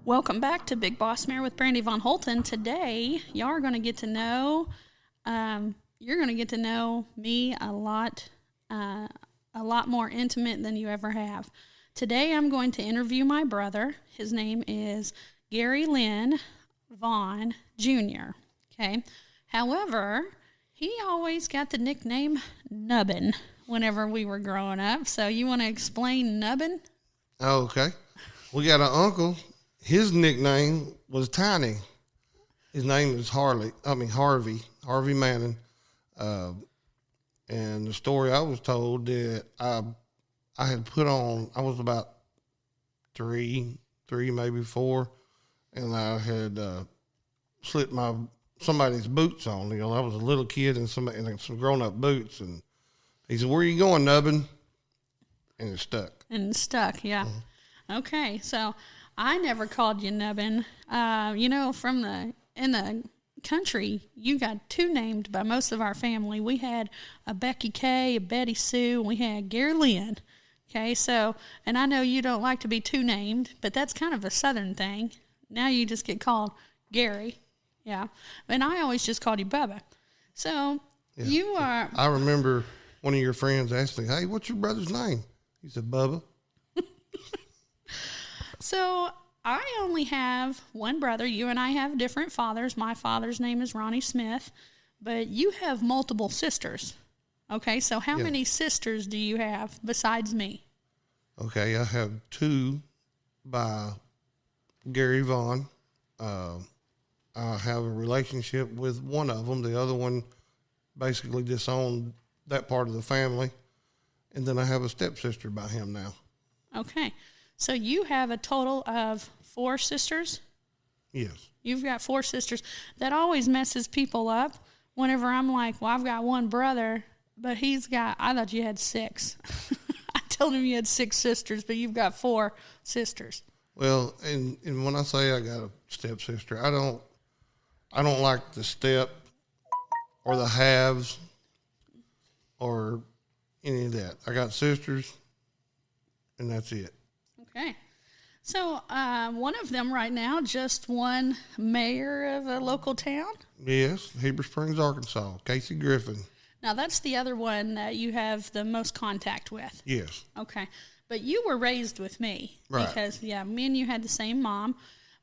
Welcome back to Big Boss Mare with Brandy Von Holten. Today, y'all are going to get to know, you're going to get to know me a lot more intimate than you ever have. Today, I'm going to interview my brother. His name is Gary Vaughn Jr. Okay. However, he always got the nickname Nubbin whenever we were growing up. So you want to explain Nubbin? Oh, okay. We got an uncle. His nickname was Tiny. His name is Harvey Manning. And the story I was told that I had put on, I was about three, maybe four, and I had slipped somebody's boots on. You know, I was a little kid in some grown-up boots, and he said, "Where are you going, Nubbin?" And it stuck. Yeah. Mm-hmm. Okay, so I never called you Nubbin. In the country, you got two named by most of our family. We had a Becky Kay, a Betty Sue, and we had Gary Lynn. Okay, so, and I know you don't like to be two named, but that's kind of a Southern thing. Now you just get called Gary. Yeah. And I always just called you Bubba. So yeah. You are. I remember one of your friends asked me, "Hey, what's your brother's name?" He said, "Bubba." So I only have one brother. You and I have different fathers. My father's name is Ronnie Smith, but you have multiple sisters. Okay, so how many sisters do you have besides me? Okay, I have two by Gary Vaughn. I have a relationship with one of them. The other one basically disowned that part of the family. And then I have a stepsister by him now. Okay. So you have a total of 4 sisters? Yes. You've got 4 sisters. That always messes people up whenever I'm like, well, I've got one brother, but I thought you had 6. I told him you had 6 sisters, but you've got 4 sisters. Well, and when I say I got a stepsister, I don't like the step or the halves or any of that. I got sisters, and that's it. Okay. So one of them right now just won mayor of a local town? Yes, Heber Springs, Arkansas, Casey Griffin. Now, that's the other one that you have the most contact with? Yes. Okay. But you were raised with me. Right. Because, me and you had the same mom,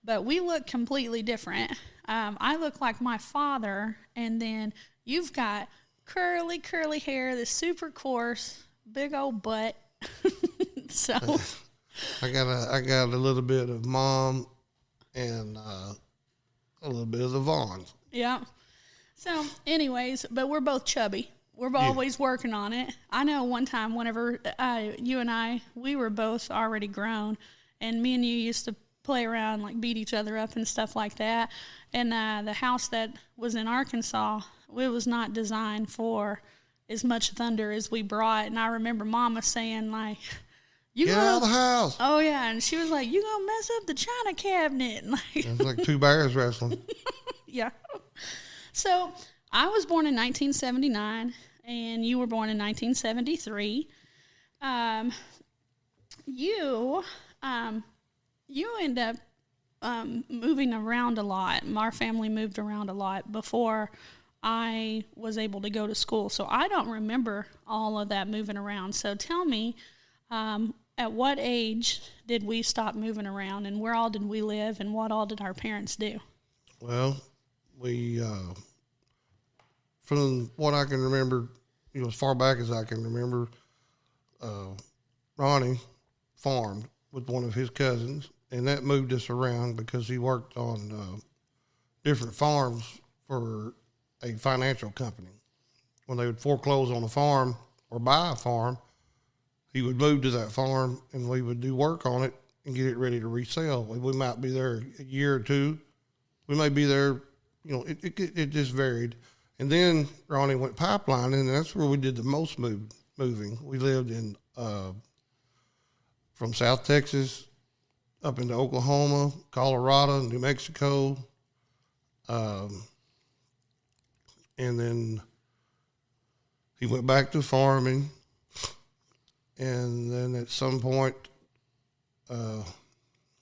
but we look completely different. I look like my father, and then you've got curly hair, this super coarse, big old butt. So... I got a little bit of mom and a little bit of the Vaughns. Yeah. So, anyways, but we're both chubby. We're always working on it. I know one time whenever you and I, we were both already grown, and me and you used to play around, like beat each other up and stuff like that. And the house that was in Arkansas, it was not designed for as much thunder as we brought. And I remember Mama saying, like... Get out of the house. Oh, yeah. And she was like, you going to mess up the china cabinet. It's like 2 bears wrestling. Yeah. So I was born in 1979, and you were born in 1973. You end up moving around a lot. Our family moved around a lot before I was able to go to school. So I don't remember all of that moving around. So tell me... at what age did we stop moving around, and where all did we live, and what all did our parents do? Well, we, from what I can remember, as far back as I can remember, Ronnie farmed with one of his cousins, and that moved us around because he worked on different farms for a financial company. When they would foreclose on a farm or buy a farm, he would move to that farm, and we would do work on it and get it ready to resell. We might be there a year or 2. We may be there, it just varied. And then Ronnie went pipelining, and that's where we did the most moving. We lived in from South Texas up into Oklahoma, Colorado, New Mexico, and then he went back to farming. And then at some point,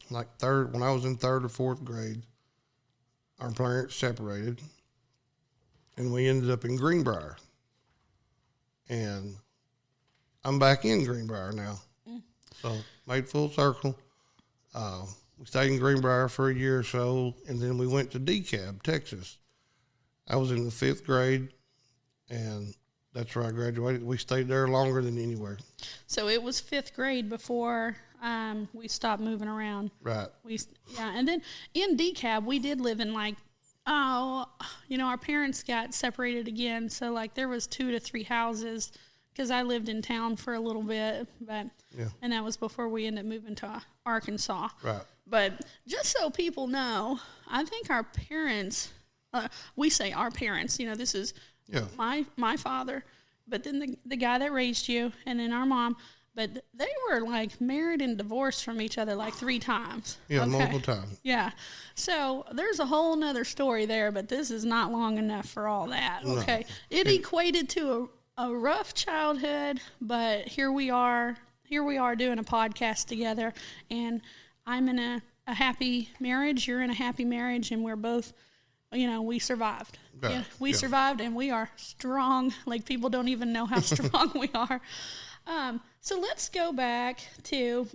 when I was in third or fourth grade, our parents separated, and we ended up in Greenbrier. And I'm back in Greenbrier now. So made full circle. We stayed in Greenbrier for a year or so, and then we went to DeKalb, Texas. I was in the 5th grade, and that's where I graduated. We stayed there longer than anywhere. So it was 5th grade before we stopped moving around. Right. And then in DeKalb, we did live in our parents got separated again. So there was 2 to 3 houses because I lived in town for a little bit, and that was before we ended up moving to Arkansas. Right. But just so people know, I think our parents, we say our parents, this is my father, but then the guy that raised you, and then our mom, but they were married and divorced from each other 3 times. Yeah, okay. Multiple times. Yeah. So there's a whole nother story there, but this is not long enough for all that. Okay. No. It equated to a rough childhood, but here we are doing a podcast together, and I'm in a happy marriage, you're in a happy marriage, and we're both, we survived. Right. Yeah, we survived, and we are strong. People don't even know how strong we are. So let's go back to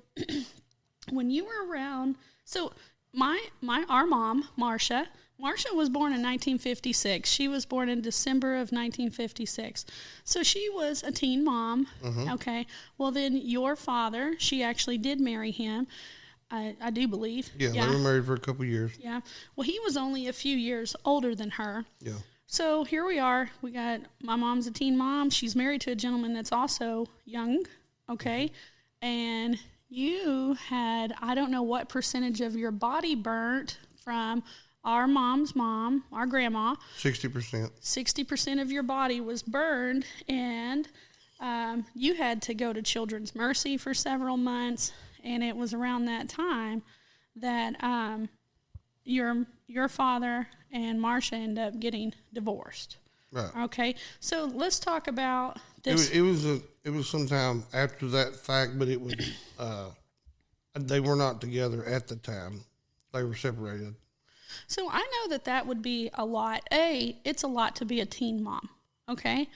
when you were around. So our mom, Marcia was born in 1956. She was born in December of 1956. So she was a teen mom. Mm-hmm. Okay. Well, then your father, she actually did marry him. I do believe. Yeah, they were married for a couple of years. Yeah. Well, he was only a few years older than her. Yeah. So here we are. We got my mom's a teen mom. She's married to a gentleman that's also young. Okay. Mm-hmm. And you had, I don't know what percentage of your body burnt from our mom's mom, our grandma. 60%. 60% of your body was burned, and you had to go to Children's Mercy for several months, and it was around that time that your father and Marcia ended up getting divorced. Right. Okay. So let's talk about this. It was sometime after that fact, but it was they were not together at the time. They were separated. So I know that would be a lot. It's a lot to be a teen mom, okay?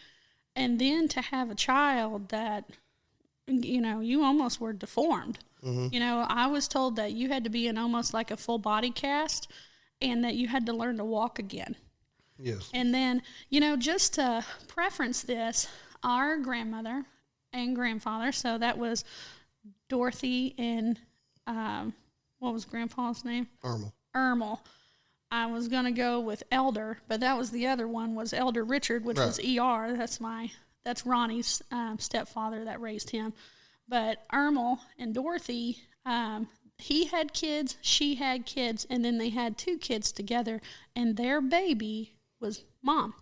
And then to have a child that, you almost were deformed. Mm-hmm. I was told that you had to be in almost like a full body cast and that you had to learn to walk again. Yes. And then, just to preference this, our grandmother and grandfather, so that was Dorothy and, what was Grandpa's name? Ermel. I was going to go with Elder, but that was the other one, was Elder Richard, which was ER. That's Ronnie's stepfather that raised him. But Ermel and Dorothy, he had kids, she had kids, and then they had 2 kids together, and their baby was mom,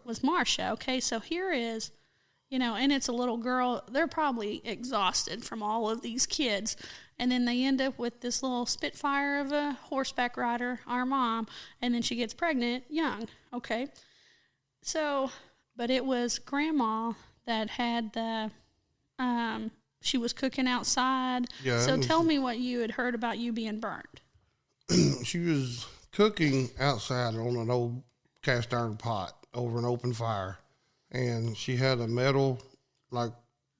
was Marcia. Okay, so here is, and it's a little girl. They're probably exhausted from all of these kids. And then they end up with this little spitfire of a horseback rider, our mom, and then she gets pregnant young, okay? So, but it was Grandma that had she was cooking outside. Yeah, so tell me what you had heard about you being burnt. She was cooking outside on an old cast iron pot over an open fire, and she had a metal,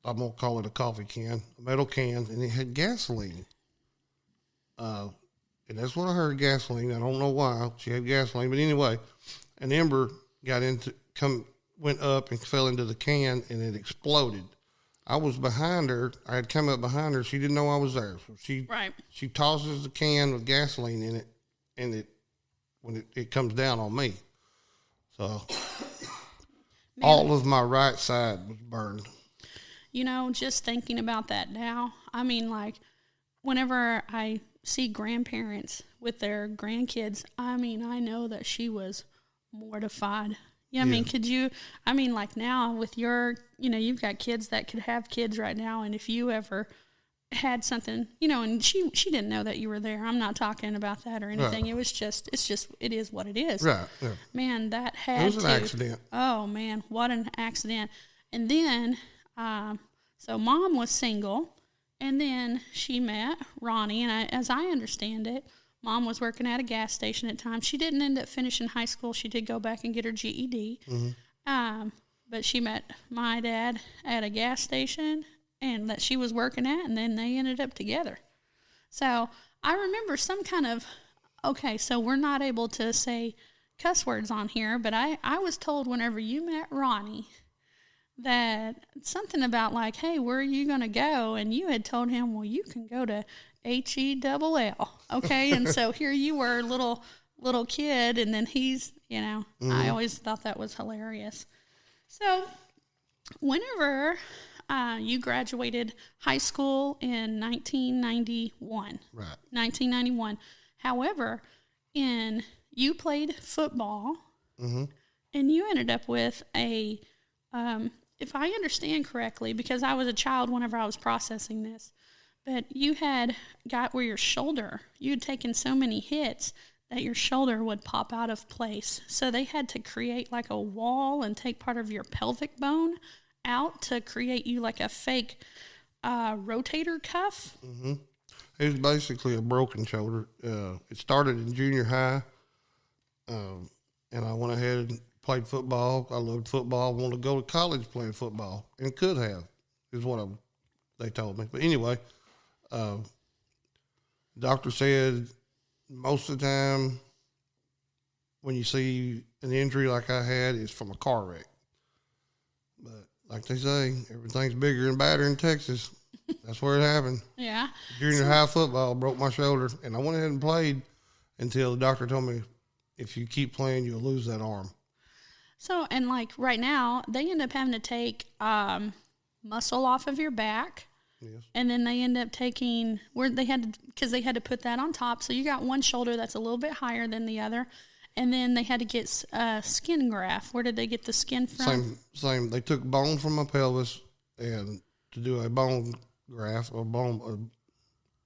I'm going to call it a coffee can, a metal can, and it had gasoline. And that's what I heard, gasoline. I don't know why she had gasoline, but anyway, an ember went up and fell into the can, and it exploded. I was behind her. I had come up behind her. She didn't know I was there. So she tosses the can with gasoline in it, and when it comes down on me. So all of my right side was burned. Just thinking about that now, whenever I see grandparents with their grandkids, I know that she was mortified. Yeah, could you, now with your, you've got kids that could have kids right now, and if you ever had something, and she didn't know that you were there. I'm not talking about that or anything. Right. It is what it is. Right. Yeah. Man, that had It was an accident. Oh, man, what an accident. And then, so Mom was single, And then she met Ronnie, and as I understand it, Mom was working at a gas station at times. She didn't end up finishing high school. She did go back and get her GED. But she met my dad at a gas station and that she was working at, and then they ended up together. So I remember some kind of, okay, so we're not able to say cuss words on here, but I was told whenever you met Ronnie that something about like, hey, where are you going to go? And you had told him, well, you can go to HELL. Okay. And so here you were, little kid. And then he's, I always thought that was hilarious. So whenever you graduated high school in 1991. Right. 1991. However, you played football, and you ended up with a, if I understand correctly, because I was a child whenever I was processing this, but you had got where your shoulder, you had taken so many hits that your shoulder would pop out of place. So they had to create like a wall and take part of your pelvic bone out to create you like a fake rotator cuff. Mm-hmm. It was basically a broken shoulder. It started in junior high, and I went ahead and played football. I loved football. Wanted to go to college playing football, and could have, is what they told me. But anyway, doctor said most of the time when you see an injury like I had, it's from a car wreck. But like they say, everything's bigger and badder in Texas. That's where it happened. Yeah. Junior high football, broke my shoulder, and I went ahead and played until the doctor told me, if you keep playing, you'll lose that arm. So, and like right now, they end up having to take muscle off of your back. Yes. And then they end up taking, because they had to put that on top. So you got one shoulder that's a little bit higher than the other. And then they had to get skin graft. Where did they get the skin from? Same. They took bone from my pelvis and to do a bone graft or bone,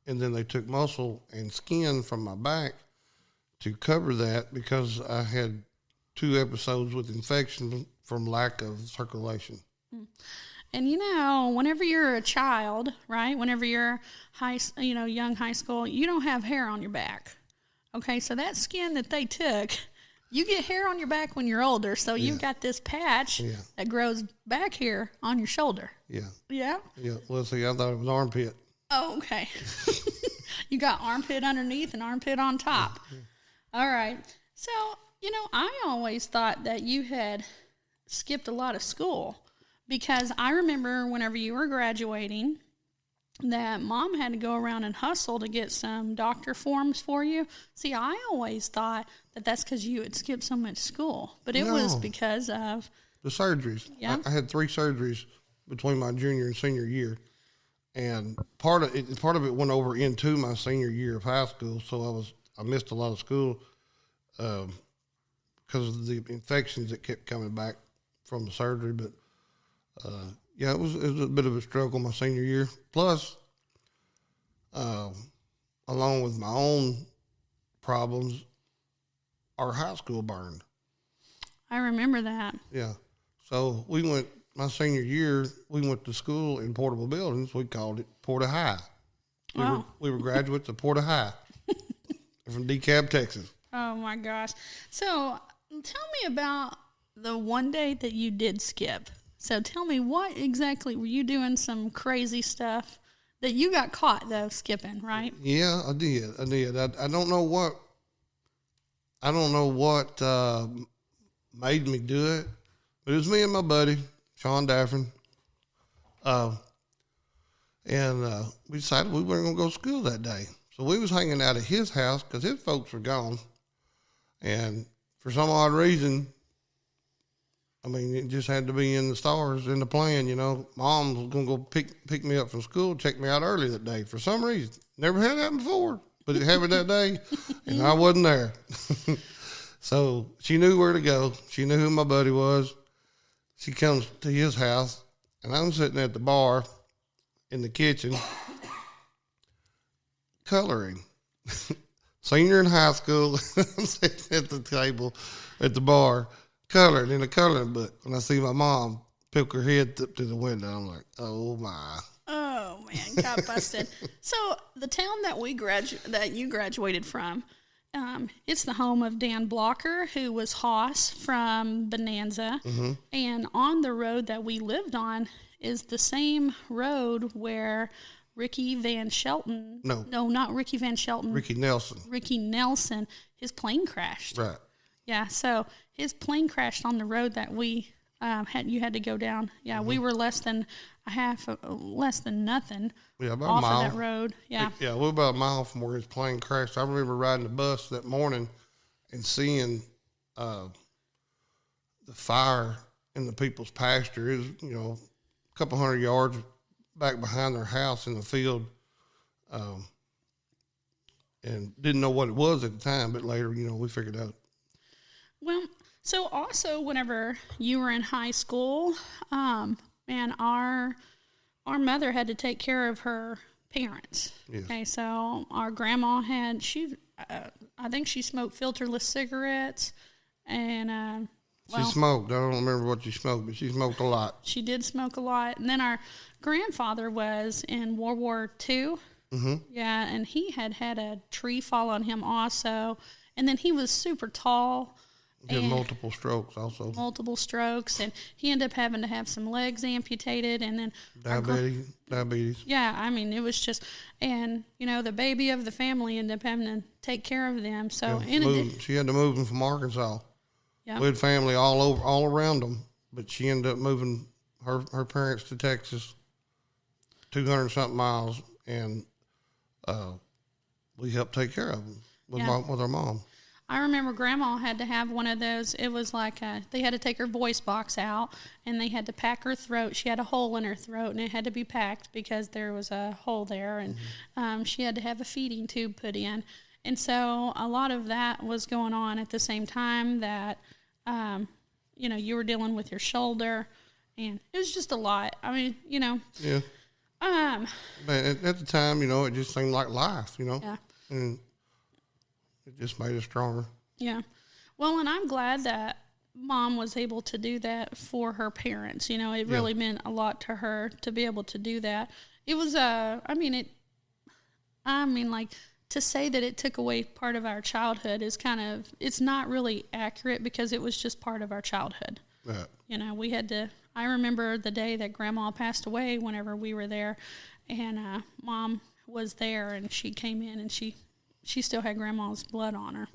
and then they took muscle and skin from my back to cover that because I had 2 episodes with infection from lack of circulation. And whenever you're a child, right? Whenever you're young high school, you don't have hair on your back. Okay, so that skin that they took, you get hair on your back when you're older. So you've got this patch that grows back here on your shoulder. Yeah. Yeah? Yeah. Well, see, I thought it was armpit. Oh, okay. You got armpit underneath and armpit on top. Yeah. All right. So, I always thought that you had skipped a lot of school because I remember whenever you were graduating that Mom had to go around and hustle to get some doctor forms for you. See, I always thought that that's because you had skipped so much school, but it was because of the surgeries. Yeah. I had 3 surgeries between my junior and senior year, and part of it went over into my senior year of high school. So I missed a lot of school because of the infections that kept coming back from the surgery. But it was a bit of a struggle my senior year. Plus, along with my own problems, our high school burned. I remember that. Yeah. So my senior year, we went to school in portable buildings. We called it Porta High. We were graduates of Porta High from DeKalb, Texas. Oh, my gosh. So tell me about the one day that you did skip. So tell me, what exactly were you doing? Some crazy stuff that you got caught though skipping, right? Yeah, I did. I don't know what made me do it, but it was me and my buddy Sean Daffin, and we decided we weren't going to go to school that day. So we was hanging out at his house because his folks were gone, and for some odd reason, it just had to be in the stars, in the plan, Mom was going to go pick me up from school, check me out early that day for some reason. Never had that before, but it happened that day, and I wasn't there. So she knew where to go. She knew who my buddy was. She comes to his house, and I'm sitting at the bar in the kitchen coloring. Senior in high school, I'm sitting at the table at the bar coloring in a coloring book. When I see my mom pick her head up to the window, I'm like, oh my. Oh. Oh man, got busted. So the town that you graduated from, it's the home of Dan Blocker, who was Hoss from Bonanza, and on the road that we lived on is the same road where Ricky Van Shelton. No, not Ricky Van Shelton. Ricky Nelson. Ricky Nelson. His plane crashed. Right. Yeah. So his plane crashed on the road that we you had to go down. Yeah, we were less than nothing. Yeah, about off a mile. Of that road. Yeah. Yeah, we're about a mile from where his plane crashed. I remember riding the bus that morning and seeing the fire in the people's pasture. It was, a couple hundred yards back behind their house in the field, and didn't know what it was at the time, but later, we figured out. Well, so also whenever you were in high school, man, our mother had to take care of her parents. Yes. Okay, so our grandma had, I think she smoked filterless cigarettes, and she smoked. I don't remember what she smoked, but she smoked a lot. She did smoke a lot. And then our grandfather was in World War II. Mm-hmm. Yeah, and he had a tree fall on him also. And then he was super tall. He had multiple strokes also. Multiple strokes. And he ended up having to have some legs amputated. And then diabetes. Yeah, I mean, it was just, and, the baby of the family ended up having to take care of them. So she had to move them from Arkansas. Yep. We had family all around them, but she ended up moving her parents to Texas, 200-something miles, and we helped take care of them with our mom. I remember Grandma had to have one of those. It was like they had to take her voice box out, and they had to pack her throat. She had a hole in her throat, and it had to be packed because there was a hole there, and she had to have a feeding tube put in. And so a lot of that was going on at the same time that, you were dealing with your shoulder, and it was just a lot. I mean, Yeah. But at the time, it just seemed like life, Yeah. And it just made us stronger. Yeah. Well, and I'm glad that Mom was able to do that for her parents. It really meant a lot to her to be able to do that. It was, to say that it took away part of our childhood is it's not really accurate because it was just part of our childhood. Right. We had to, I remember the day that Grandma passed away whenever we were there, and Mom was there, and she came in, and she still had Grandma's blood on her.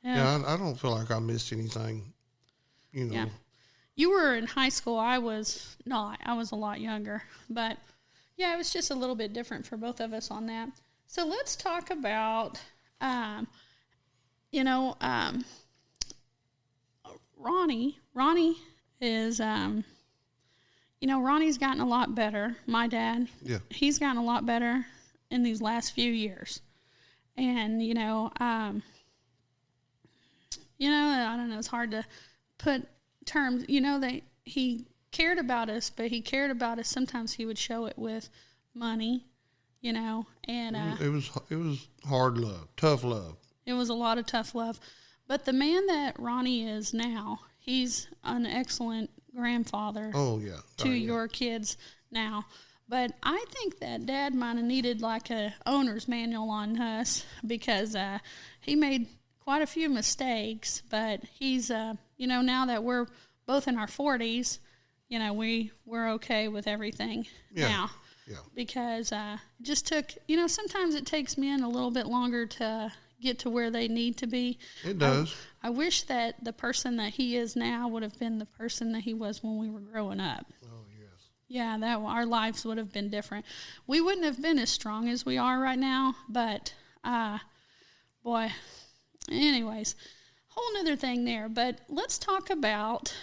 Yeah, I don't feel like I missed anything, Yeah. You were in high school. I was not. I was a lot younger. But, yeah, it was just a little bit different for both of us on that. So let's talk about, Ronnie. Ronnie is, Ronnie's gotten a lot better. My dad. Yeah. He's gotten a lot better in these last few years. And, I don't know, it's hard to put terms, that he cared about us, but he cared about us. Sometimes he would show it with money, and it was hard love, tough love. It was a lot of tough love. But the man that Ronnie is now, he's an excellent grandfather. Oh, yeah. To your kids now. But I think that Dad might have needed like a owner's manual on us because he made quite a few mistakes. But he's, now that we're both in our 40s, we're okay with everything now. Yeah. Because it just took, sometimes it takes men a little bit longer to get to where they need to be. It does. I wish that the person that he is now would have been the person that he was when we were growing up. Oh, yes. Yeah, that our lives would have been different. We wouldn't have been as strong as we are right now, but, boy, anyways, whole nother thing there. But let's talk about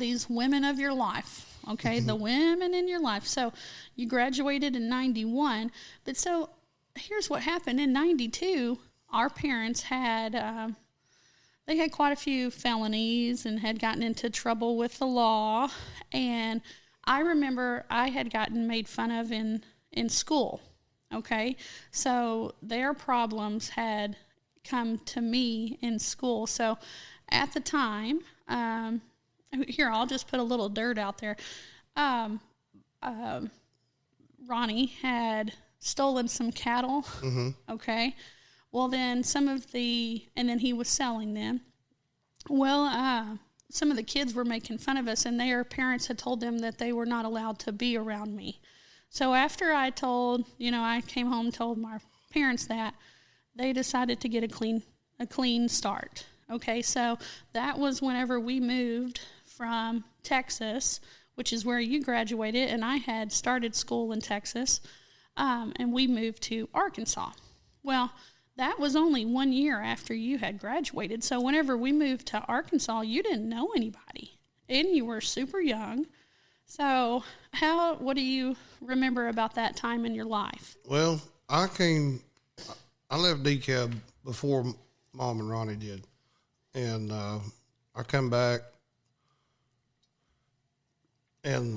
these women of your life. Okay, the women in your life. So you graduated in 91, but so here's what happened. In 92, our parents had, they had quite a few felonies and had gotten into trouble with the law. And I remember I had gotten made fun of in school. Okay, so their problems had come to me in school. So at the time, here, I'll just put a little dirt out there. Ronnie had stolen some cattle. Mm-hmm. Okay. Well, then and then he was selling them. Well, some of the kids were making fun of us, and their parents had told them that they were not allowed to be around me. So after I came home and told my parents that, they decided to get a clean start. Okay, so that was whenever we moved from Texas, which is where you graduated, and I had started school in Texas, and we moved to Arkansas. Well, that was only 1 year after you had graduated. So whenever we moved to Arkansas, you didn't know anybody, and you were super young. So what do you remember about that time in your life? Well, I left DeKalb before Mom and Ronnie did. And I come back and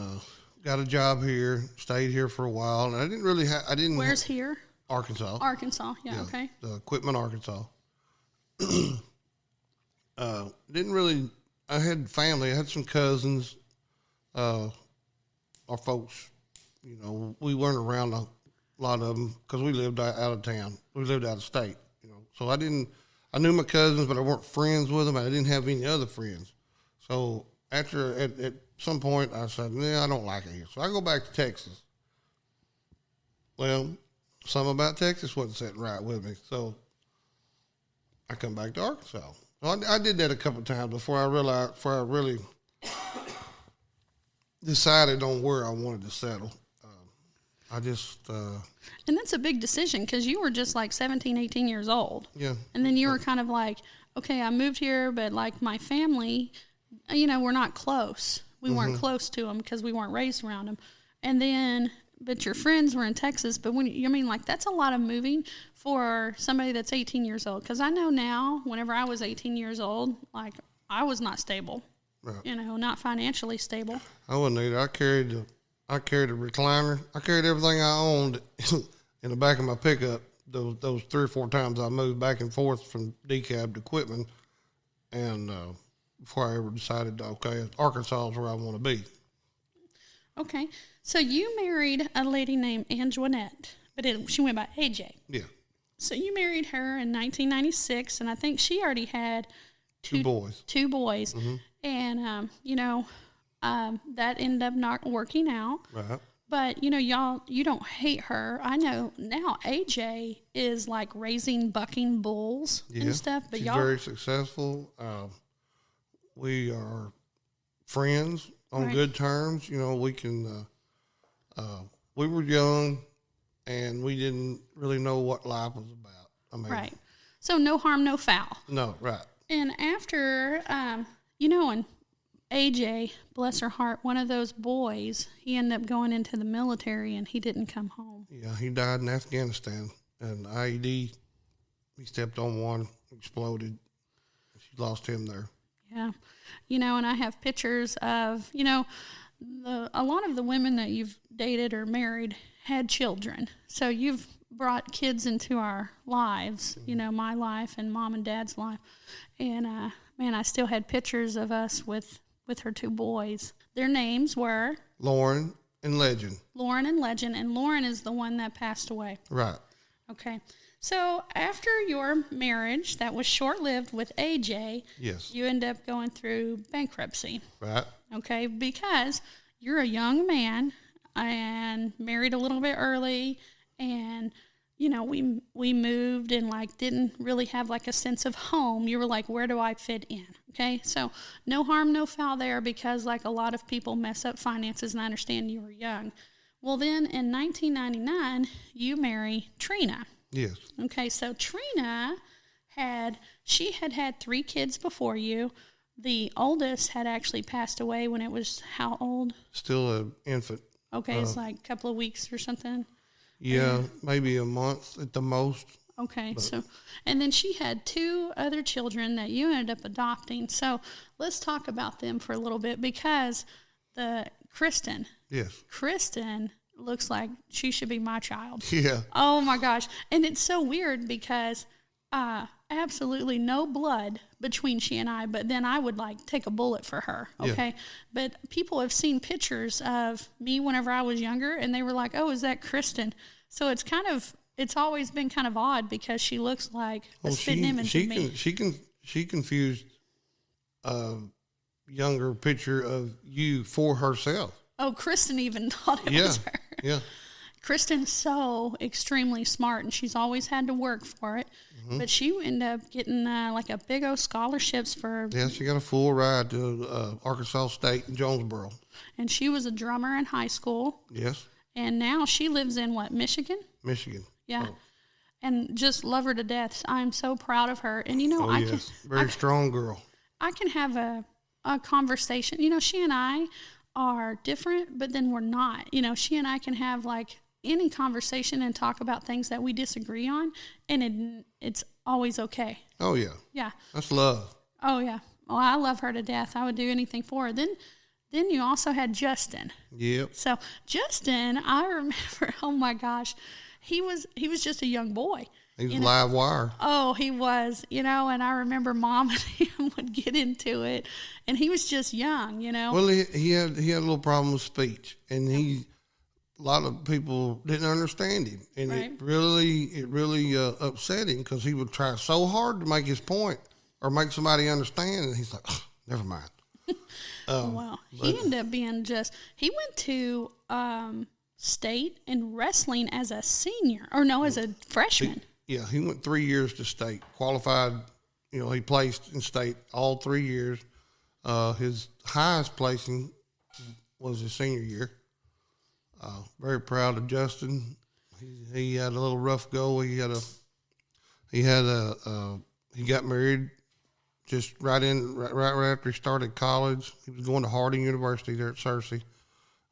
got a job here, stayed here for a while. And I didn't really Where's here? Arkansas. Arkansas, yeah, okay. The Equipment, Arkansas. I had family. I had some cousins. Our folks, we weren't around a lot of them because we lived out of town. We lived out of state, So I knew my cousins, but I weren't friends with them. I didn't have any other friends. So at some point, I said, I don't like it here. So I go back to Texas. Well, something about Texas wasn't sitting right with me. So I come back to Arkansas. So I did that a couple of times before I really decided on where I wanted to settle. And that's a big decision because you were just like 17, 18 years old. Yeah. And then you were kind of like, okay, I moved here, but like my family, we're not close. We weren't close to them because we weren't raised around them. And then, but your friends were in Texas. But that's a lot of moving for somebody that's 18 years old. Because I know now, whenever I was 18 years old, like I was not stable. Right. Not financially stable. I wasn't either. I carried a recliner. I carried everything I owned in the back of my pickup. Those 3 or 4 times I moved back and forth from DeKalb to Equipment, and before I ever decided, Arkansas is where I want to be. Okay, so you married a lady named Antoinette, but she went by AJ. Yeah. So you married her in 1996, and I think she already had two boys. Mm-hmm. And that ended up not working out. Right. But, you don't hate her. I know now AJ is like raising bucking bulls and stuff. But she's very successful. We are friends on good terms. We can, we were young and we didn't really know what life was about. Right. So no harm, no foul. No, right. And after, and AJ, bless her heart, one of those boys, he ended up going into the military and he didn't come home. Yeah, he died in Afghanistan. And IED, he stepped on one, exploded. She lost him there. Yeah. And I have pictures of, a lot of the women that you've dated or married had children. So you've brought kids into our lives, my life and Mom and Dad's life. And, I still had pictures of us with her 2 boys. Their names were? Lauren and Legend. Lauren and Legend, and Lauren is the one that passed away. Right. Okay. So after your marriage that was short-lived with AJ, yes, you end up going through bankruptcy. Right. Okay, because you're a young man and married a little bit early, and we moved and didn't really have a sense of home. You were like, where do I fit in? Okay, so no harm, no foul there, because a lot of people mess up finances, and I understand you were young. Well, then in 1999, you marry Trina. Yes. Okay, so Trina had 3 kids before you. The oldest had actually passed away when it was how old? Still an infant. Okay, it's a couple of weeks or something. Yeah, maybe a month at the most. Okay, and then she had 2 other children that you ended up adopting. So let's talk about them for a little bit, because Kristen. Yes. Kristen looks like she should be my child. Yeah. Oh my gosh. And it's so weird because absolutely no blood between she and I, but then I would like take a bullet for her. Okay. Yeah. But people have seen pictures of me whenever I was younger and they were like, oh, is that Kristen? So it's always been kind of odd because she looks like a spitting image of me. She confused younger picture of you for herself. Oh, Kristen even thought it was her. Yeah. Kristen's so extremely smart, and she's always had to work for it. Mm-hmm. But she ended up getting like a big old scholarships for. Yeah, she got a full ride to Arkansas State in Jonesboro. And she was a drummer in high school. Yes. And now she lives in what, Michigan? Michigan. Yeah. Oh. And just love her to death. I'm so proud of her. And very strong girl. I can have a conversation. You know, she and I are different, but then we're not. You know, she and I can have like any conversation and talk about things that we disagree on, and it's always okay. Oh, yeah. Yeah. That's love. Oh, yeah. Well, I love her to death. I would do anything for her. Then you also had Justin. Yep. So Justin, I remember, oh my gosh, he was just a young boy. He was live wire. Oh, he was, you know, and I remember Mom and him would get into it, and he was just young, you know. Well, he had a little problem with speech, and a lot of people didn't understand him, and right. it really upset him because he would try so hard to make his point or make somebody understand, and he's like, oh, never mind. Well, he ended up being he went to state in wrestling as a senior, as a freshman. He went 3 years to state, qualified. You know, he placed in state all 3 years. His highest placing was his senior year. Very proud of Justin. He had a little rough go. He got married just right after he started college. He was going to Harding University there at Searcy,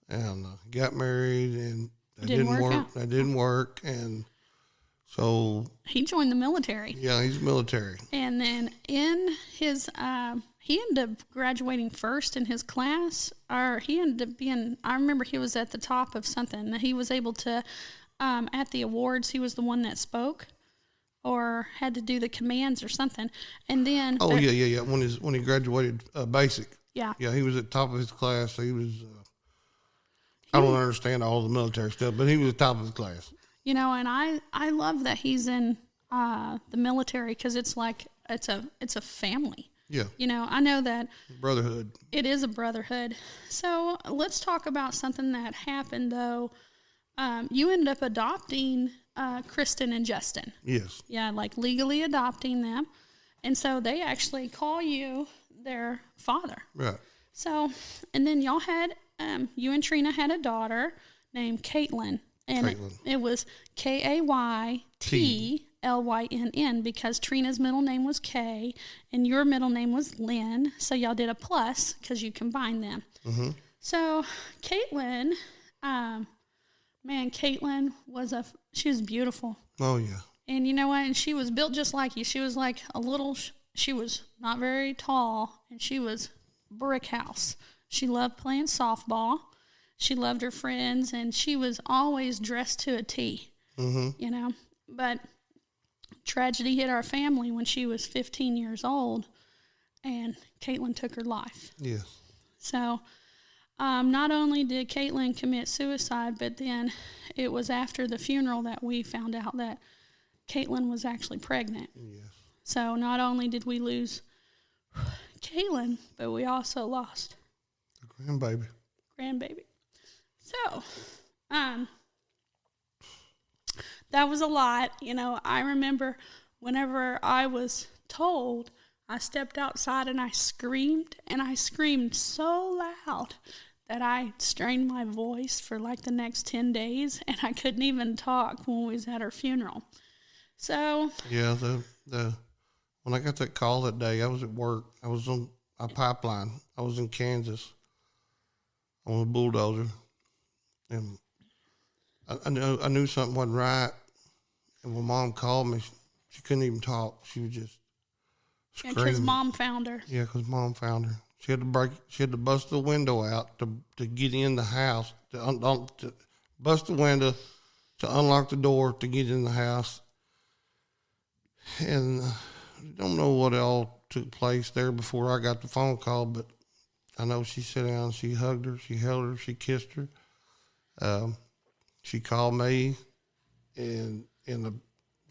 and got married, and that didn't work. That didn't work, and so he joined the military. Yeah, he's military. And then in his, he ended up graduating first in his class, or he ended up being, I remember he was at the top of something. He was able to, at the awards, he was the one that spoke or had to do the commands or something. And then. Oh, yeah. When he graduated basic. Yeah. Yeah, he was at the top of his class. He was, I don't understand all the military stuff, but he was at the top of his class. You know, and I love that he's in the military because it's like it's a family. Yeah. You know, I know that brotherhood. It is a brotherhood. So let's talk about something that happened though. You ended up adopting Kristen and Justin. Yes. Yeah, like legally adopting them, and so they actually call you their father. Right. So, and then y'all had you and Trina had a daughter named Caitlin. And it was Kaytlynn because Trina's middle name was Kay and your middle name was Lynn. So y'all did a plus because you combined them. Mm-hmm. So Caitlin, Caitlin she was beautiful. Oh, yeah. And you know what? And she was built just like you. She was like she was not very tall, and she was brick house. She loved playing softball. She loved her friends, and she was always dressed to a T, you know. But tragedy hit our family when she was 15 years old, and Caitlin took her life. Yes. So not only did Caitlin commit suicide, but then it was after the funeral that we found out that Caitlin was actually pregnant. Yes. So not only did we lose Caitlin, but we also lost the grandbaby. So, that was a lot. You know, I remember whenever I was told, I stepped outside and I screamed so loud that I strained my voice for like the next 10 days, and I couldn't even talk when we was at her funeral. So. Yeah, when I got that call that day, I was at work. I was on a pipeline. I was in Kansas on a bulldozer. And I knew something wasn't right. And when Mom called me, she couldn't even talk. She was just screaming. Because Mom found her. Yeah, because Mom found her. She had to bust the window out to get in the house, to bust the window, to unlock the door to get in the house. And don't know what all took place there before I got the phone call, but I know she sat down, she hugged her, she held her, she kissed her. She called me and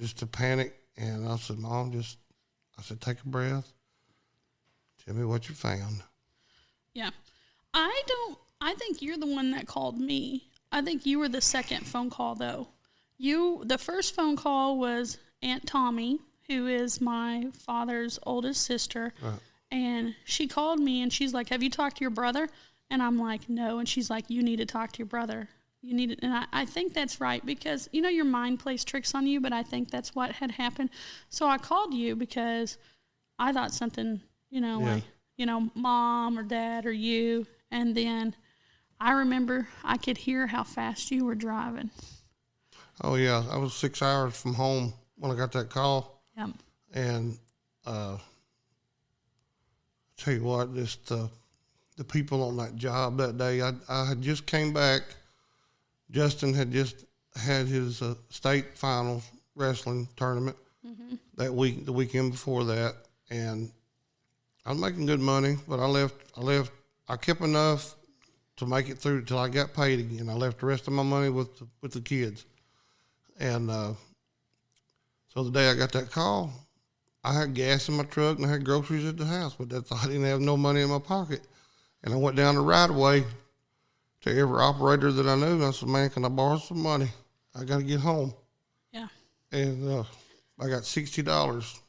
just a panic, and I said, Mom, I said, take a breath. Tell me what you found. Yeah. I think you're the one that called me. I think you were the second phone call, though. The first phone call was Aunt Tommy, who is my father's oldest sister. Right. And she called me, and she's like, have you talked to your brother? And I'm like, no. And she's like, you need to talk to your brother. You need it. And I think that's right, because, your mind plays tricks on you, but I think that's what had happened. So I called you because I thought something, like, Mom or Dad or you. And then I remember I could hear how fast you were driving. Oh, yeah. I was 6 hours from home when I got that call. Yeah. And tell you what, just the people on that job that day, I had just came back. Justin had just had his state finals wrestling tournament that week, the weekend before that, and I was making good money, but I kept enough to make it through till I got paid again. I left the rest of my money with the kids, and so the day I got that call, I had gas in my truck and I had groceries at the house, but I didn't have no money in my pocket, and I went down the right of way to every operator that I knew. I said, man, can I borrow some money? I got to get home. Yeah. And I got $60.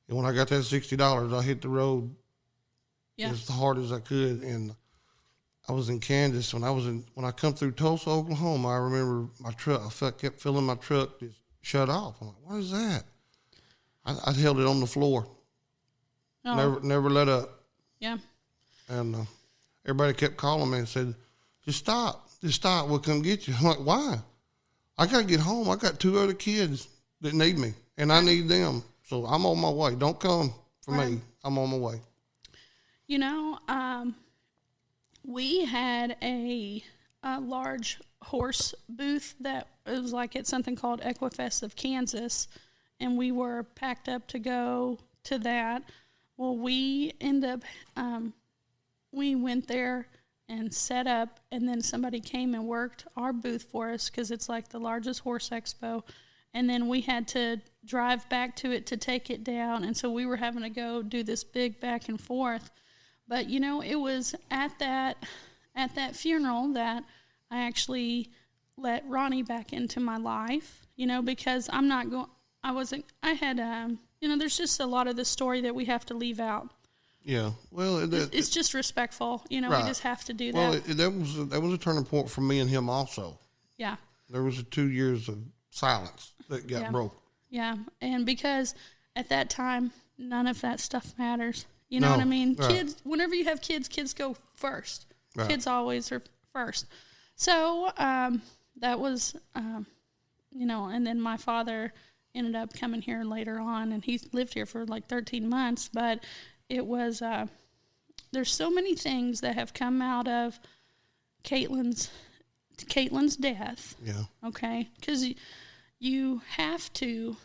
And when I got that $60, I hit the road as hard as I could. And I was in Kansas. When I come through Tulsa, Oklahoma, I remember my truck. Kept feeling my truck just shut off. I'm like, what is that? I held it on the floor. Oh. Never let up. Yeah. And everybody kept calling me and said, Just stop. We'll come get you. I'm like, why? I got to get home. I got 2 other kids that need me, and I need them. So I'm on my way. Don't come for me. I'm on my way. We had a large horse booth that was like at something called Equifest of Kansas, and we were packed up to go to that. Well, we went there and set up, and then somebody came and worked our booth for us because it's like the largest horse expo, and then we had to drive back to it to take it down, and so we were having to go do this big back and forth. But it was at that funeral that I actually let Ronnie back into my life, because there's just a lot of the story that we have to leave out. Yeah, well, it's just respectful, right. We just have to do that. Well, that was a turning point for me and him also. Yeah, there was 2 years of silence that got broke. Yeah, and because at that time, none of that stuff matters. You know what I mean? Right. Kids, whenever you have kids go first. Right. Kids always are first. So that was, and then my father ended up coming here later on, and he lived here for like 13 months, but it was, there's so many things that have come out of Caitlin's death. Yeah. Okay. Because you have to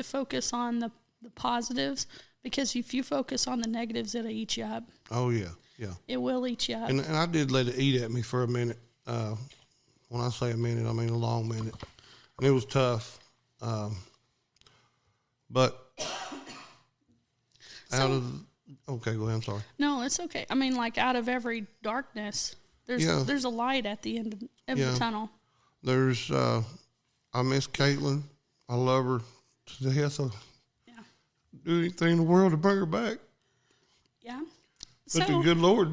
focus on the positives, because if you focus on the negatives, it'll eat you up. Oh yeah. Yeah. It will eat you up. And I did let it eat at me for a minute. When I say a minute, I mean a long minute. And it was tough. But okay, go ahead. I'm sorry. No, it's okay. I mean, like out of every darkness, there's a light at the end of the tunnel. There's, I miss Caitlin. I love her to death. Do anything in the world to bring her back. Yeah. But the good Lord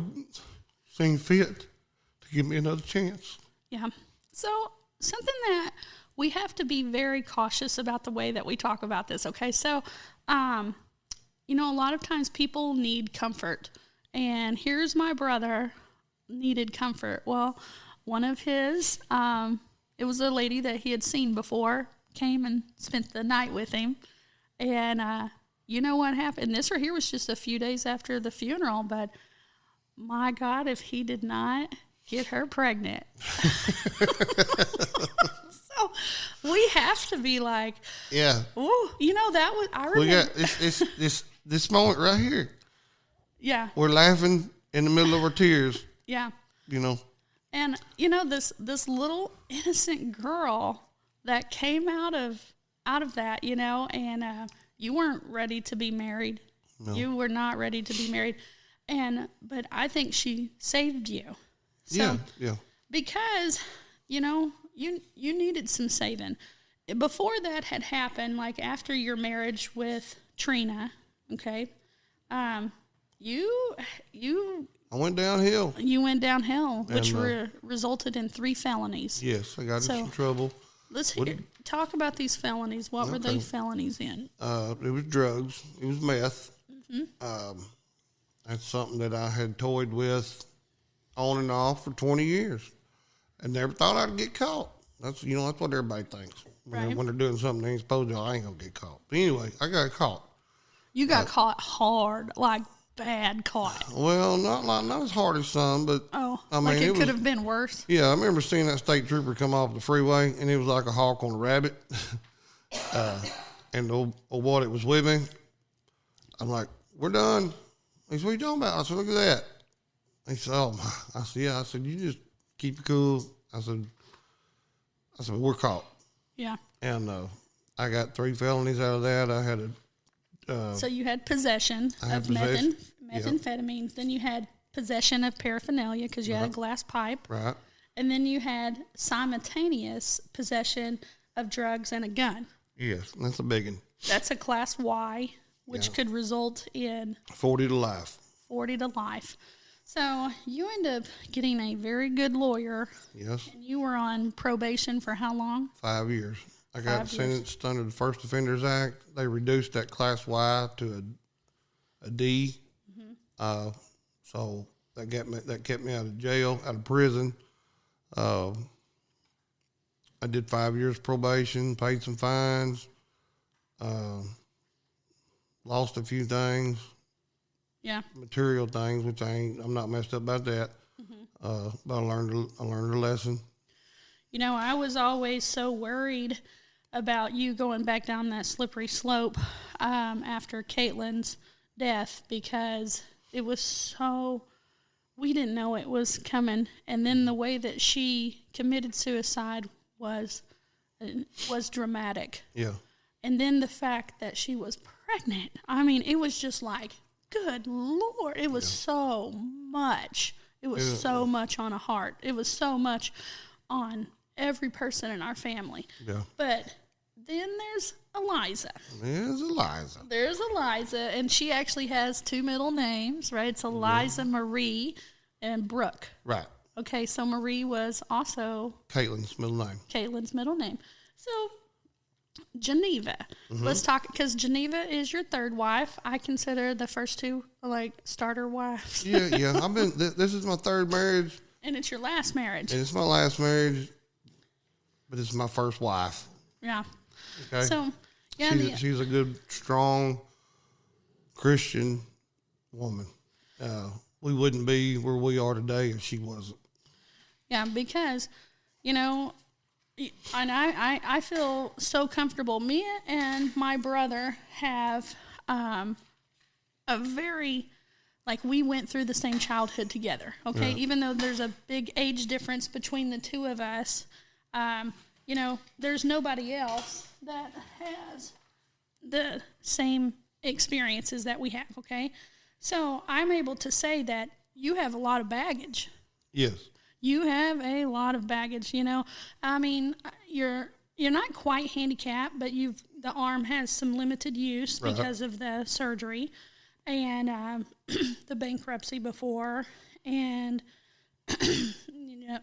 seemed fit to give me another chance. Yeah. So something that we have to be very cautious about the way that we talk about this, okay? So, a lot of times people need comfort. And here's my brother needed comfort. Well, one of his, it was a lady that he had seen before, came and spent the night with him. And you know what happened? This right here was just a few days after the funeral, but my God, if he did not get her pregnant. So we have to be like, yeah. Oh, that was I remember. We got this moment right here. Yeah. We're laughing in the middle of our tears. Yeah. And this little innocent girl that came out of that, and you weren't ready to be married. No. You were not ready to be married. But I think she saved you. So, yeah. Because, you needed some saving. Before that had happened, like after your marriage with Trina, okay, I went downhill. You went downhill, which resulted in 3 felonies. Yes, I got in some trouble. Let's talk about these felonies. What were those felonies in? It was drugs. It was meth. Mm-hmm. That's something that I had toyed with on and off for 20 years and never thought I'd get caught. That's what everybody thinks. When they're doing something they ain't supposed to, I ain't going to get caught. But anyway, I got caught. You got caught hard, like bad caught. Well, not as hard as some, but I mean, it could have been worse. Yeah, I remember seeing that state trooper come off the freeway, and it was like a hawk on a rabbit. And the old boy that was with me, I'm like, "We're done." He said, "What are you talking about?" I said, "Look at that." He said, "Oh my." I said, "Yeah." I said, "You just keep it cool." I said, "We're caught." Yeah. And I got 3 felonies out of that. I had a. So you had possession of methamphetamines. Yep. Then you had possession of paraphernalia because you had a glass pipe. Right. And then you had simultaneous possession of drugs and a gun. Yes, that's a big one. That's a class Y, which could result in 40 to life. 40 to life. So you end up getting a very good lawyer. Yes. And you were on probation for how long? 5 years. I got sentenced under the First Offenders Act. They reduced that class Y to a D. Mm-hmm. So that kept me out of jail, out of prison. I did 5 years probation, paid some fines, lost a few things. Yeah. Material things, which I'm not messed up about that. Mm-hmm. But I learned a lesson. I was always so worried about you going back down that slippery slope after Caitlin's death because it was we didn't know it was coming. And then the way that she committed suicide was dramatic. Yeah. And then the fact that she was pregnant. I mean, it was just like, good Lord. It was so much. It was so much on a heart. It was so much on every person in our family. Yeah. But then there's Eliza. There's Eliza, and she actually has 2 middle names, right? It's Eliza Marie and Brooke. Right. Okay, so Marie was also Caitlin's middle name. So Geneva. Mm-hmm. Let's talk, because Geneva is your 3rd wife. I consider the first 2 like starter wives. Yeah. This is my 3rd marriage. And it's your last marriage. And it's my last marriage, but it's my first wife. Yeah. Okay. So, yeah. She's a good, strong Christian woman. We wouldn't be where we are today if she wasn't. Yeah, because, and I feel so comfortable. Me and my brother have a very, we went through the same childhood together, okay? Yeah. Even though there's a big age difference between the 2 of us, there's nobody else that has the same experiences that we have, okay? So I'm able to say that you have a lot of baggage. Yes. You have a lot of baggage, I mean, you're not quite handicapped, but the arm has some limited use because of the surgery and the bankruptcy before, and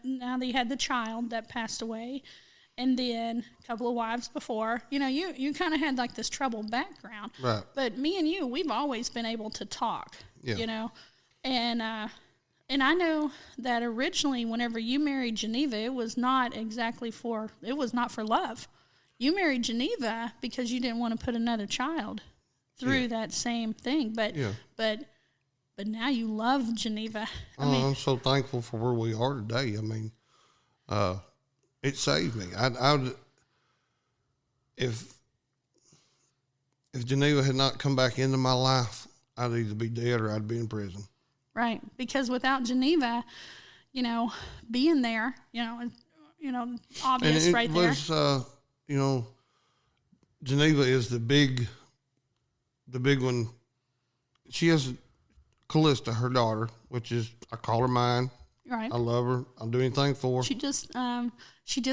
now that you had the child that passed away, and then a couple of wives before, you kind of had like this troubled background. Right. But me and you, we've always been able to talk, and I know that originally whenever you married Geneva, it was not for love. You married Geneva because you didn't want to put another child through that same thing. But now you love Geneva. I'm so thankful for where we are today. I mean, it saved me. if Geneva had not come back into my life, I'd either be dead or I'd be in prison. Right. Because without Geneva, you know, being there, obvious and it right was, there. Geneva is the big one. She has Callista, her daughter, which is, I call her mine. Right. I love her. I'll do anything for her. She just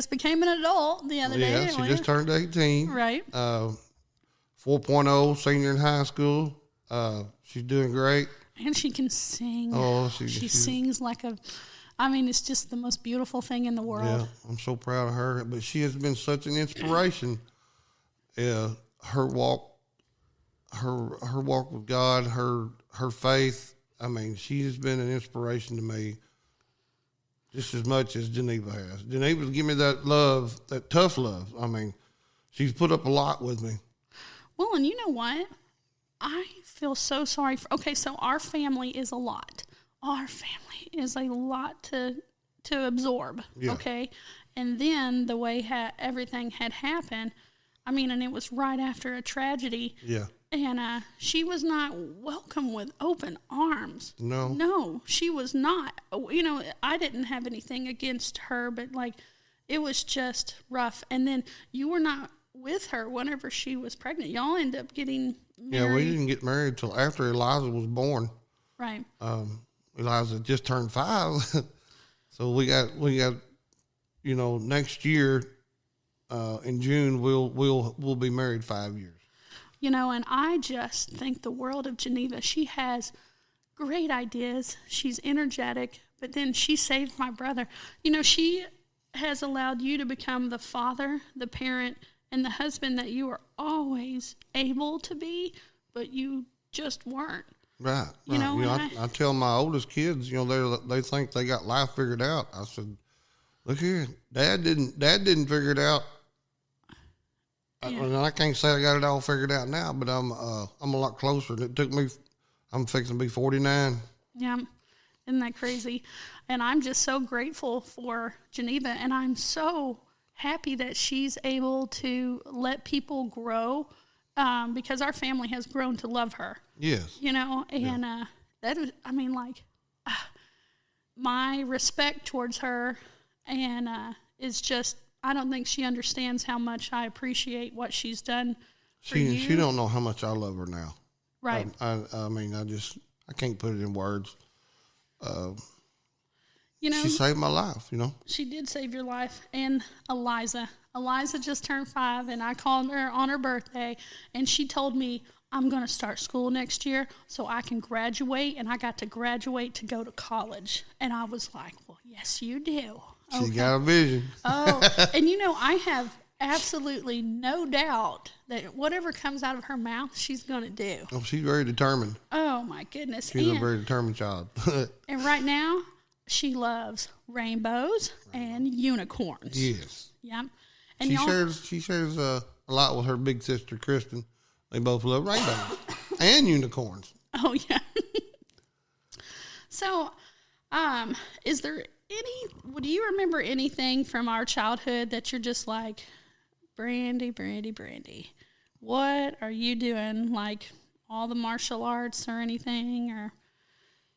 became an adult the other day. Yeah, she just turned 18. Right. 4.0, senior in high school. She's doing great. And she can sing. Oh, she sings like it's just the most beautiful thing in the world. Yeah, I'm so proud of her. But she has been such an inspiration. Her walk with God, her faith. I mean, she has been an inspiration to me just as much as Geneva has. Geneva's give me that love, that tough love. I mean, she's put up a lot with me. Well, and you know what? I feel so sorry so our family is a lot. Our family is a lot to absorb, yeah. Okay? And then the way everything had happened, and it was right after a tragedy. Yeah. And she was not welcome with open arms. No. No, she was not. I didn't have anything against her, but, it was just rough. And then you were not with her whenever she was pregnant. Y'all ended up getting married. Yeah, we didn't get married till after Eliza was born. Right. Eliza just turned 5. So we got next year in June we'll be married 5 years. And I just think the world of Geneva. She has great ideas. She's energetic, but then she saved my brother. She has allowed you to become the father, the parent, and the husband that you were always able to be, but you just weren't. Right. I tell my oldest kids, they think they got life figured out. I said, look here, Dad didn't figure it out. Yeah. I can't say I got it all figured out now, but I'm a lot closer. It took me. I'm fixing to be 49. Yeah, isn't that crazy? And I'm just so grateful for Geneva, and I'm so happy that she's able to let people grow, because our family has grown to love her. Yes. That is, my respect towards her, and is just. I don't think she understands how much I appreciate what she's done for you. She don't know how much I love her now. Right. I can't put it in words. She saved my life, She did save your life. And Eliza just turned 5, and I called her on her birthday, and she told me, I'm going to start school next year so I can graduate, and I got to graduate to go to college. And I was like, well, yes, you do. She got a vision. Oh, and I have absolutely no doubt that whatever comes out of her mouth, she's going to do. Oh, she's very determined. Oh, my goodness. She's a very determined child. And right now, she loves rainbows and unicorns. Yes. Yeah. And she shares a lot with her big sister, Kristen. They both love rainbows and unicorns. Oh, yeah. So, do you remember anything from our childhood that you're just like, Brandy, what are you doing? Like all the martial arts or anything? Or,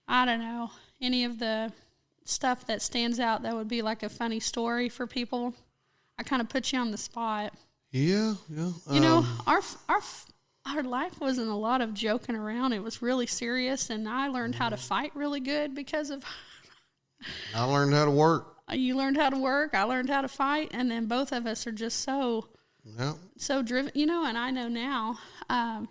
I don't know, any of the stuff that stands out that would be like a funny story for people? I kind of put you on the spot. Yeah. Our life wasn't a lot of joking around. It was really serious, and I learned how to fight really good because of... I learned how to work. You learned how to work. I learned how to fight. And then both of us are just so driven, and I know now, I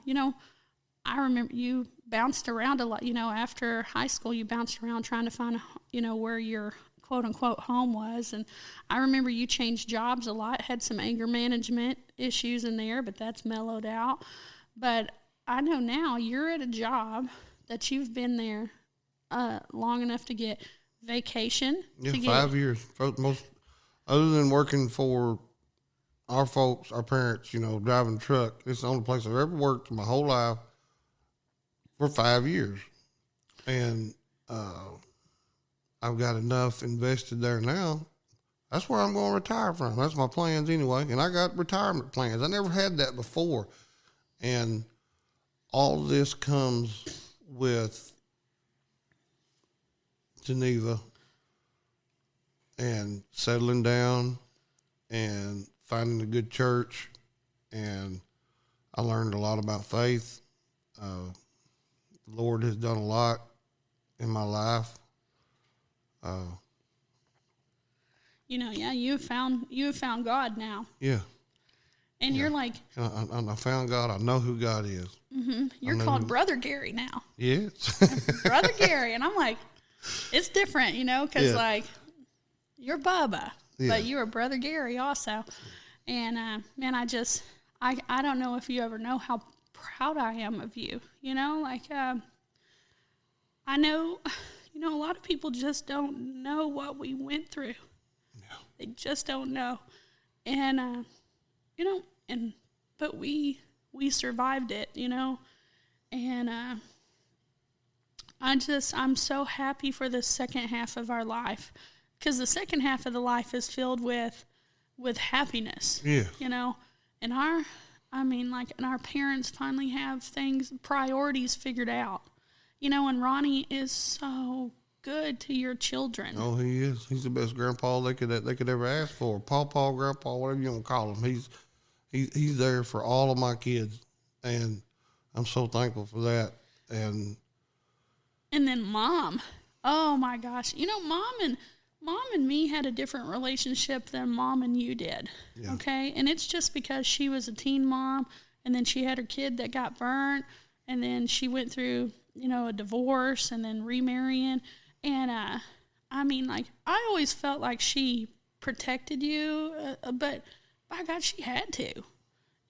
remember you bounced around a lot, after high school, you bounced around trying to find, where your quote unquote home was. And I remember you changed jobs a lot, had some anger management issues in there, but that's mellowed out. But I know now you're at a job that you've been there long enough to get vacation. Yeah, 5 years. Most, other than working for our folks, our parents, driving a truck, it's the only place I've ever worked in my whole life for 5 years. And I've got enough invested there now. That's where I'm going to retire from. That's my plans anyway. And I got retirement plans. I never had that before. And all this comes with Geneva and settling down and finding a good church. And I learned a lot about faith. The Lord has done a lot in my life. Yeah, you have found God now. Yeah. And you're like, I found God. I know who God is. Mm-hmm. You're called Brother Gary now. Yes. Brother Gary. And I'm like, it's different, because like you're Bubba, but you are Brother Gary also. And man, I don't know if you ever know how proud I am of you. I know, a lot of people just don't know what we went through. No. They just don't know. And, but we survived it, and I'm so happy for the second half of our life, because the second half of the life is filled with happiness. Yeah. And our parents finally have priorities figured out, and Ronnie is so good to your children. Oh, he is. He's the best grandpa they could ever ask for. Pawpaw, grandpa, whatever you want to call him. He's there for all of my kids, and I'm so thankful for that. And then Mom, oh my gosh, Mom and me had a different relationship than Mom and you did. Yeah. Okay, and it's just because she was a teen mom, and then she had her kid that got burnt, and then she went through a divorce, and then remarrying, and I always felt like she protected you, but by God, she had to.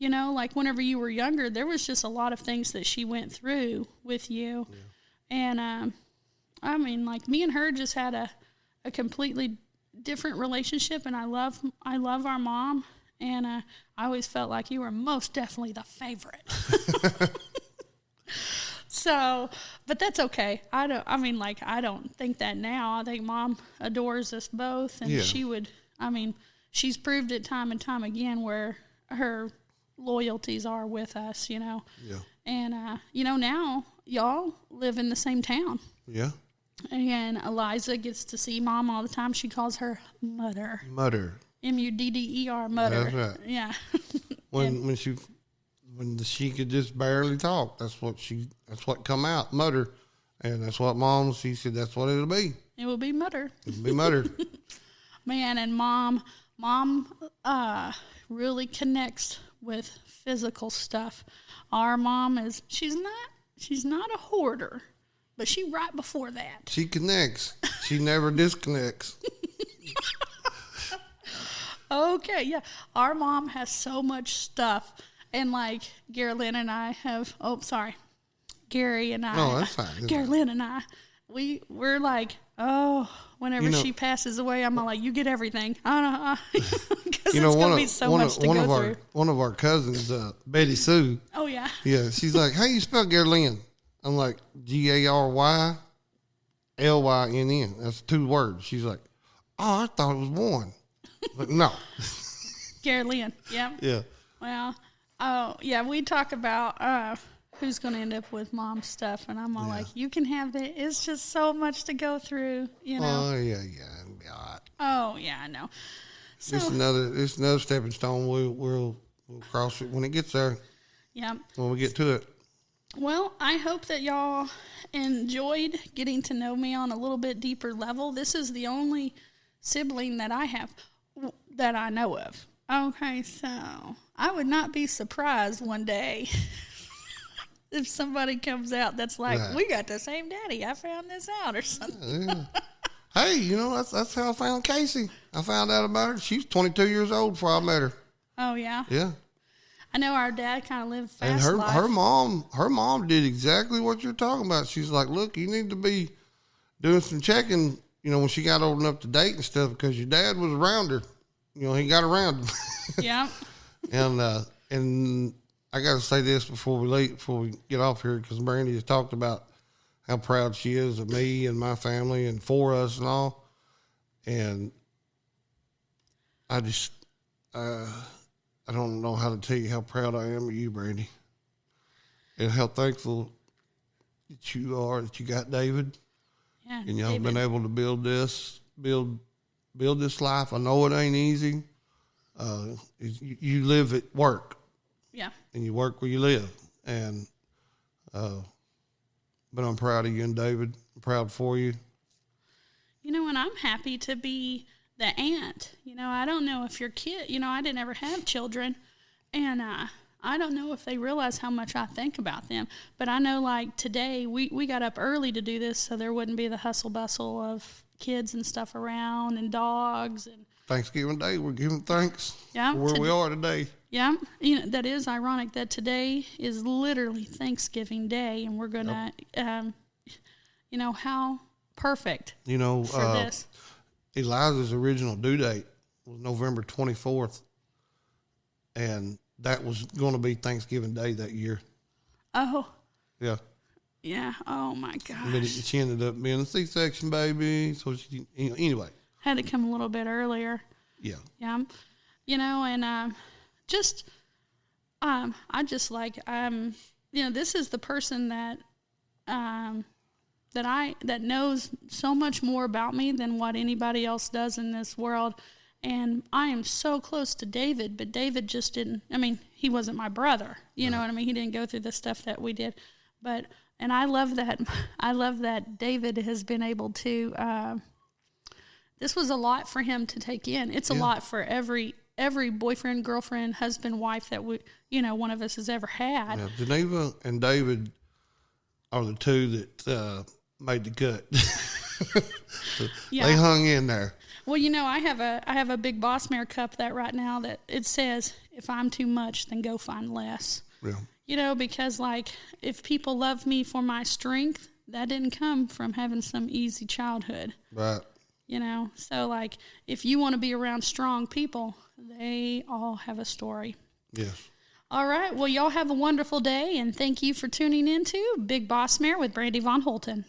Like whenever you were younger, there was just a lot of things that she went through with you. Yeah. And, me and her just had a completely different relationship, and I love our mom, and I always felt like you were most definitely the favorite. So, but that's okay. I don't think that now. I think Mom adores us both, and she would, she's proved it time and time again where her loyalties are with us, Yeah. And, now y'all live in the same town. Yeah. And Eliza gets to see Mom all the time. She calls her Mudder. Mudder. Mudder, Mudder. That's right. Yeah. When she could just barely talk, that's what come out, Mudder. And that's what Mom, she said, that's what it'll be. It will be Mudder. It'll be Mudder. Man, and Mom really connects with physical stuff. Our mom she's not a hoarder, but she right before that. She connects. She never disconnects. Okay, yeah. Our mom has so much stuff. And Gary and I have, Gary and I. Oh, that's fine. Gary Lynn and I, we're like, whenever she passes away, I'm like, you get everything. Because it's going to be so much to go through. One of our cousins, Betty Sue. Oh, yeah. Yeah, she's like, how you spell Gary Lynn? I'm like, GaryLynn. That's 2 words. She's like, oh, I thought it was 1. Like, no. Gary Lynn, yeah. Yeah. Well, oh, yeah, we talk about who's going to end up with Mom's stuff, and I'm all like, you can have it. It's just so much to go through, Oh, yeah. Oh, yeah, I know. So, it's another stepping stone. We'll cross it when it gets there. Yeah. When we get to it. Well, I hope that y'all enjoyed getting to know me on a little bit deeper level. This is the only sibling that I have that I know of. Okay, so I would not be surprised one day if somebody comes out that's like, we got the same daddy. I found this out or something. Yeah. Hey, that's how I found Casey. I found out about her. She was 22 years old before I met her. Oh, yeah? Yeah. I know our dad kind of lived fast and life. her mom did exactly what you're talking about. She's like, look, you need to be doing some checking, when she got old enough to date and stuff, because your dad was around her. He got around her. Yeah. And I got to say this before we get off here, because Brandy has talked about how proud she is of me and my family and for us and all. And I just, I don't know how to tell you how proud I am of you, Brandy, and how thankful that you are that you got David. Yeah, and y'all been able to build this life. I know it ain't easy. You live at work. Yeah. And you work where you live. And, but I'm proud of you and David. I'm proud for you. You know, and I'm happy to be the aunt. You know, I don't know if your kid, you know, I didn't ever have children. And I don't know if they realize how much I think about them. But I know, like, today we got up early to do this so there wouldn't be the hustle bustle of kids and stuff around and dogs. And Thanksgiving Day, we're giving thanks yeah, for where we are today. Yeah, you know, that is ironic that today is literally Thanksgiving Day, and we're going to, you know, how perfect for this. Eliza's original due date was November 24th, and that was going to be Thanksgiving Day that year. Oh. Yeah. Yeah. Oh, my gosh. But she ended up being a C-section baby, so she, anyway. Had to come a little bit earlier. Yeah. Yeah. You know, and I just like, you know, this is the person that knows so much more about me than what anybody else does in this world. And I am so close to David, but David just didn't, I mean, he wasn't my brother. You know what I mean? He didn't go through the stuff that we did. But, and I love that David has been able to, this was a lot for him to take in. It's a lot for every boyfriend, girlfriend, husband, wife that one of us has ever had. Yeah, Geneva and David are the two that made the cut. Yeah. They hung in there. Well, you know, I have a Big Boss Mare cup that right now that it says, if I'm too much, then go find less. Yeah. You know, because like if people love me for my strength, that didn't come from having some easy childhood. Right. You know, so like if you want to be around strong people, they all have a story. Yes. All right. Well, y'all have a wonderful day, and thank you for tuning in to Big Boss Mare with Brandy Von Holten.